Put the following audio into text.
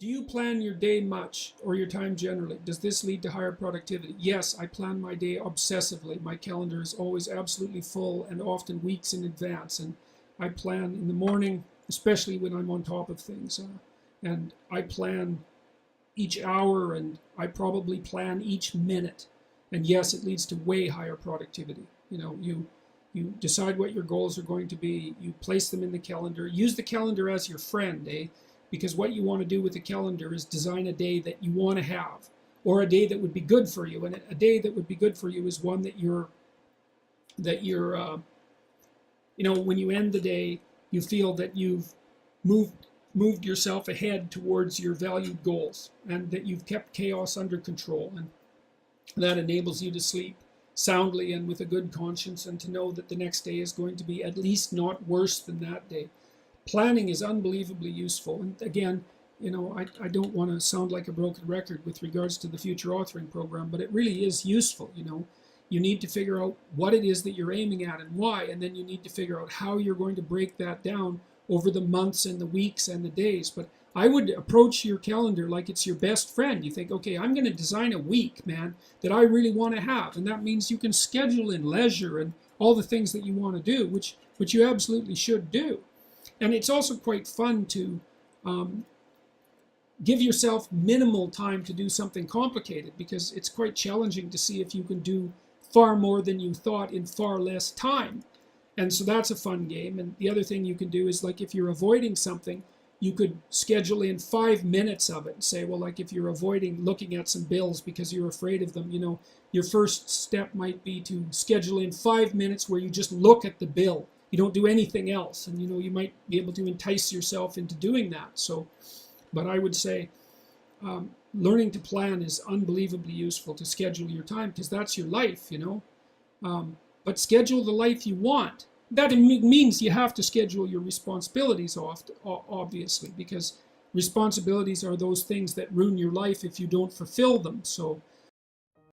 Do you plan your day much or your time generally? Does this lead to higher productivity? Yes, I plan my day obsessively. My calendar is always absolutely full and often weeks in advance. And I plan in the morning, especially when I'm on top of things. And I plan each hour and I probably plan each minute. And yes, it leads to way higher productivity. You decide what your goals are going to be. You place them in the calendar. Use the calendar as your friend, eh? Because what you want to do with the calendar is design a day that you want to have, or a day that would be good for you. And a day that would be good for you is one that you're when you end the day, you feel that you've moved yourself ahead towards your valued goals, and that you've kept chaos under control, and that enables you to sleep soundly and with a good conscience, and to know that the next day is going to be at least not worse than that day. Planning is unbelievably useful. And again, I don't want to sound like a broken record with regards to the future authoring program, but it really is useful. You need to figure out what it is that you're aiming at and why, and then you need to figure out how you're going to break that down over the months and the weeks and the days. But I would approach your calendar like it's your best friend. You think, okay, I'm going to design a week, man, that I really want to have. And that means you can schedule in leisure and all the things that you want to do, which you absolutely should do. And it's also quite fun to give yourself minimal time to do something complicated, because it's quite challenging to see if you can do far more than you thought in far less time. And so that's a fun game. And the other thing you can do is, like, if you're avoiding something, you could schedule in 5 minutes of it and say, well, like if you're avoiding looking at some bills because you're afraid of them, your first step might be to schedule in 5 minutes where you just look at the bill. You don't do anything else, and you might be able to entice yourself into doing that. So, but I would say learning to plan is unbelievably useful to schedule your time, because that's your life, but schedule the life you want. That means you have to schedule your responsibilities obviously, because responsibilities are those things that ruin your life if you don't fulfill them. So